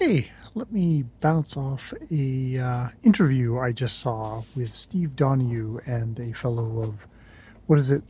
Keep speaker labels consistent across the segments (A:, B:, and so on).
A: Hey, let me bounce off a interview I just saw with Steve Donahue and a fellow of, what is it,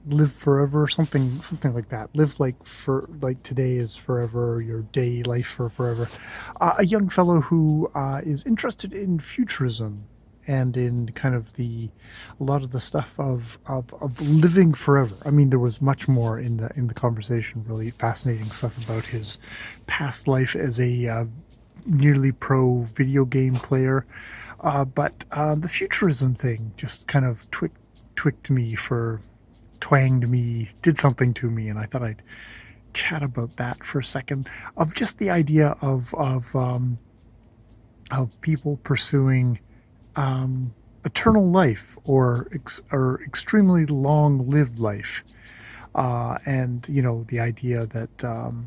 A: Live Forever, something like that. Live like today is forever, your day life for forever. A young fellow who is interested in futurism and in kind of a lot of the stuff of living forever. I mean, there was much more in the conversation, really fascinating stuff about his past life as a nearly pro video game player. But the futurism thing just kind of twicked me for twanged me, did something to me, and I thought I'd chat about that for a second. Of just the idea of people pursuing eternal life or extremely long-lived life, and the idea that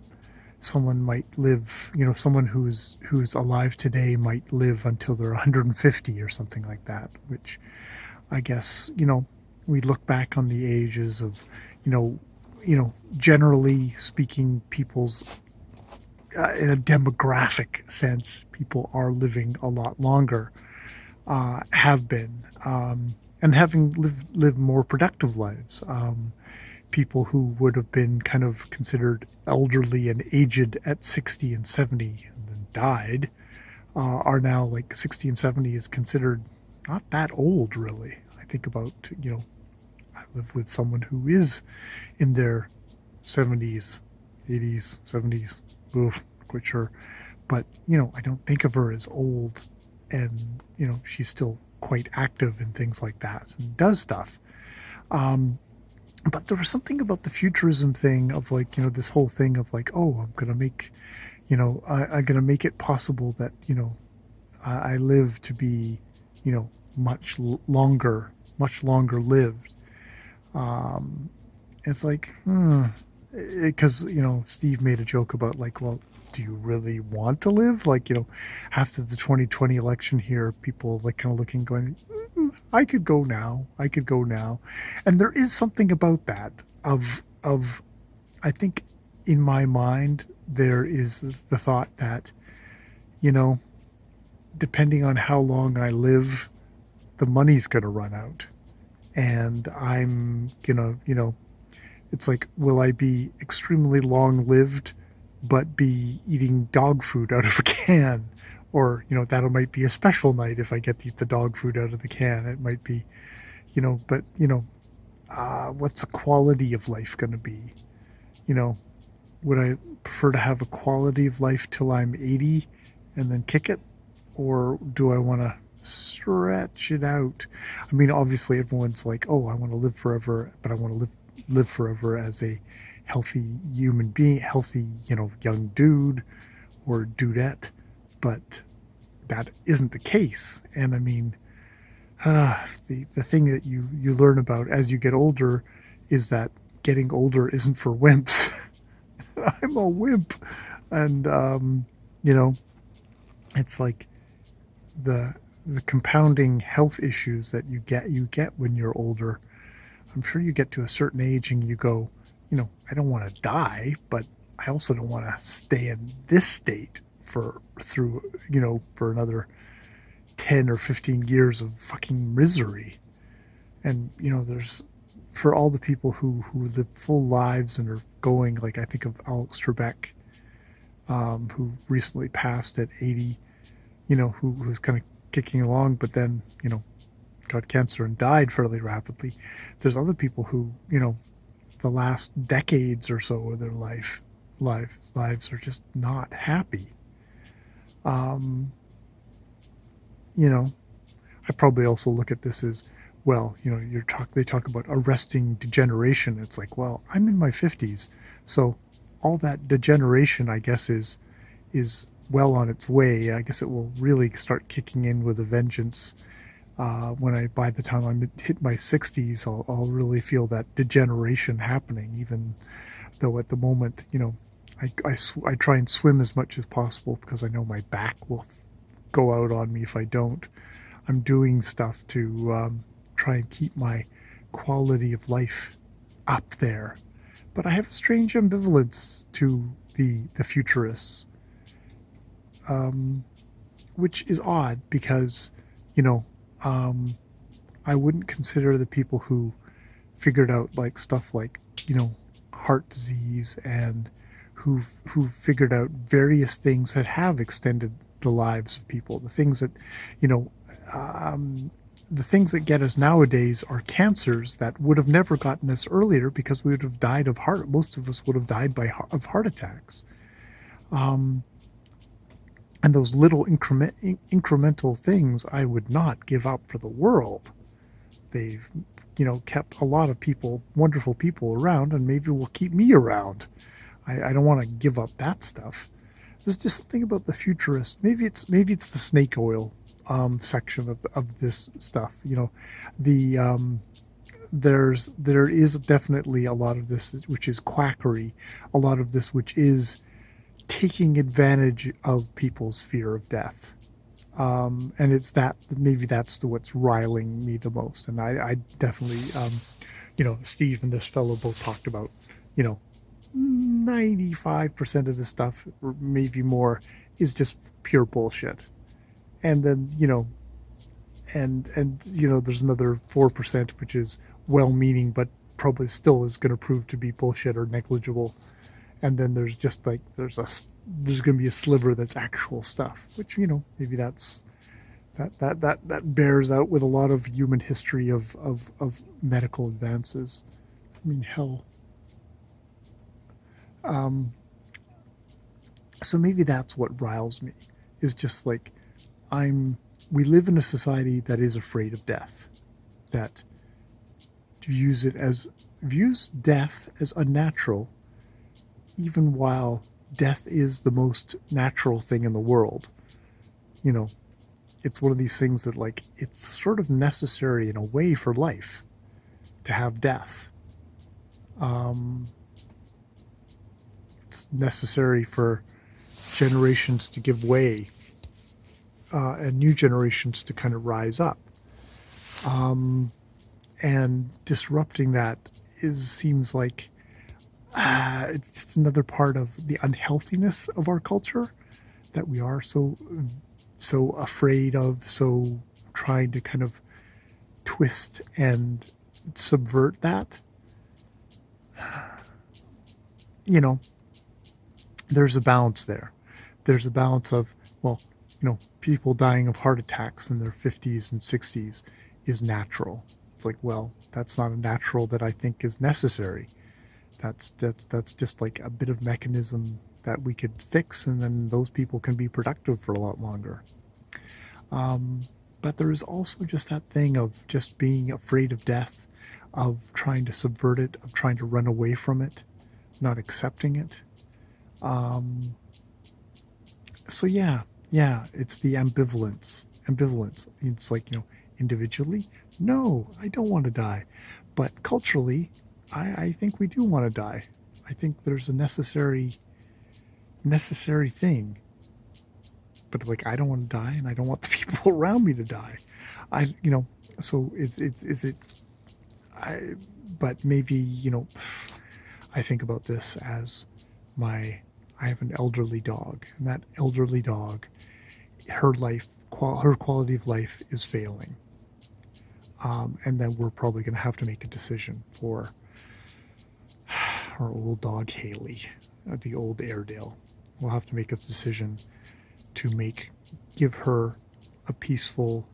A: someone might live, someone who's alive today might live until they're 150 or something like that, which I guess, we look back on the ages of, you know, generally speaking, people's, in a demographic sense, people are living a lot longer, have been, and having lived more productive lives. People who would have been kind of considered elderly and aged at 60 and 70 and then died, are now like 60 and 70 is considered not that old, really. I think about, I live with someone who is in their 70s, 80s, 70s. Oof, not quite sure. But, I don't think of her as old. And, she's still quite active in things like that and does stuff. But there was something about the futurism thing of like, this whole thing of like, oh, I'm going to make, I'm going to make it possible that, I live to be, much much longer lived. Um, it's like, because, Steve made a joke about like, well, do you really want to live? Like, after the 2020 election here, people like kind of looking, going, I could go now. I could go now. And there is something about that of, I think in my mind, there is the thought that, you know, depending on how long I live, the money's going to run out. And I'm going to, it's like, will I be extremely long lived, but be eating dog food out of a can? Or, that might be a special night if I get to eat the dog food out of the can. It might be, but, what's the quality of life going to be? You know, would I prefer to have a quality of life till I'm 80 and then kick it? Or do I want to stretch it out? I mean, obviously everyone's like, oh, I want to live forever, but I want to live forever as a healthy human being, healthy, young dude or dudette. But that isn't the case. And I mean, the thing that you learn about as you get older is that getting older isn't for wimps. I'm a wimp. And, it's like the compounding health issues that you get when you're older. I'm sure you get to a certain age and you go, I don't want to die, but I also don't want to stay in this state for another 10 or 15 years of fucking misery. And there's, for all the people who live full lives and are going, like I think of Alex Trebek, who recently passed at 80, who was kind of kicking along, but then got cancer and died fairly rapidly. There's other people who the last decades or so of their lives are just not happy. um I probably also look at this as, well, they talk about arresting degeneration. It's like, well, I'm in my 50s, so all that degeneration, I guess, is well on its way. I guess it will really start kicking in with a vengeance, by the time I hit my 60s. I'll really feel that degeneration happening, even though at the moment, I try and swim as much as possible because I know my back will go out on me if I don't. I'm doing stuff to try and keep my quality of life up there. But I have a strange ambivalence to the futurists. which is odd because, you know, um, I wouldn't consider the people who figured out like stuff like, heart disease, and who figured out various things that have extended the lives of people. The things that, you know, um, the things that get us nowadays are cancers that would have never gotten us earlier because we would have died of heart. Most of us would have died of heart attacks. Um, and those little incremental things I would not give up for the world. They've, kept a lot of people, wonderful people around, and maybe will keep me around. I don't want to give up that stuff. There's just something about the futurist. Maybe it's the snake oil section of this stuff. The there is definitely a lot of this which is quackery, a lot of this which is taking advantage of people's fear of death. And it's that, maybe that's what's riling me the most. And I definitely, Steve and this fellow both talked about, 95% of the stuff, or maybe more, is just pure bullshit. And then, there's another 4% which is well-meaning, but probably still is going to prove to be bullshit or negligible. And then there's just like, there's going to be a sliver that's actual stuff, which, maybe that bears out with a lot of human history of medical advances. I mean, hell. So maybe that's what riles me, is just like, we live in a society that is afraid of death, that views death as unnatural, even while death is the most natural thing in the world. It's one of these things that, like, it's sort of necessary in a way for life to have death. It's necessary for generations to give way, and new generations to kind of rise up. And disrupting that seems like it's just another part of the unhealthiness of our culture, that we are so afraid of, so trying to kind of twist and subvert that. There's a balance there. There's a balance of, well, people dying of heart attacks in their 50s and 60s is natural. It's like, well, that's not a natural that I think is necessary. That's just like a bit of mechanism that we could fix, and then those people can be productive for a lot longer. But there is also just that thing of just being afraid of death, of trying to subvert it, of trying to run away from it, not accepting it. So yeah, it's the ambivalence. It's like, individually, no, I don't want to die. But culturally, I think we do want to die. I think there's a necessary thing. But like, I don't want to die, and I don't want the people around me to die. So but maybe, I think about this as I have an elderly dog, and that elderly dog, her quality of life is failing. And then we're probably going to have to make a decision for our old dog Haley, the old Airedale. We'll have to make a decision to give her a peaceful,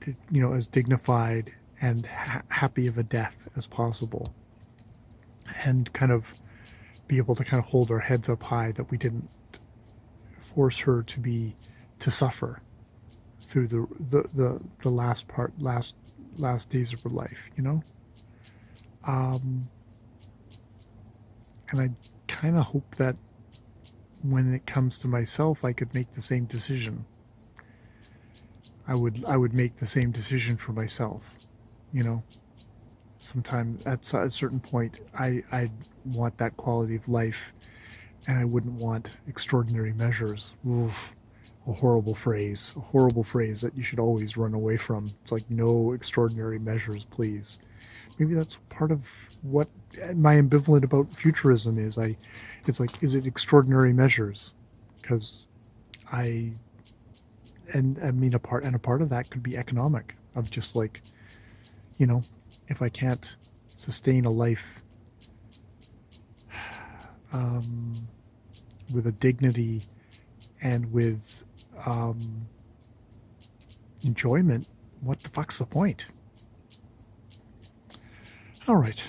A: as dignified and happy of a death as possible, and kind of be able to kind of hold our heads up high that we didn't force her to suffer through the last days of her life, and I kind of hope that when it comes to myself, I could make the same decision. I would make the same decision for myself, Sometime at a certain point, I want that quality of life, and I wouldn't want extraordinary measures. Oof, a horrible phrase that you should always run away from. It's like, no extraordinary measures, please. Maybe that's part of what my ambivalent about futurism is. It's like, is it extraordinary measures? because I and I mean a part of that could be economic, of just like, you know, if I can't sustain a life with a dignity and with enjoyment, what the fuck's the point? All right,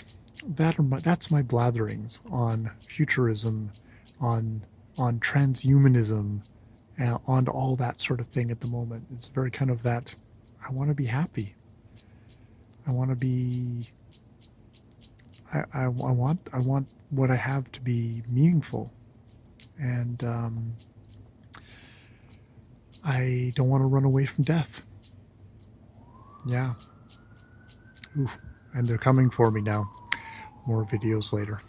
A: that's my blatherings on futurism, on transhumanism, on all that sort of thing at the moment. It's very kind of that I want to be happy. I want to be. I want what I have to be meaningful, and I don't want to run away from death. Yeah. Ooh. And they're coming for me now. More videos later.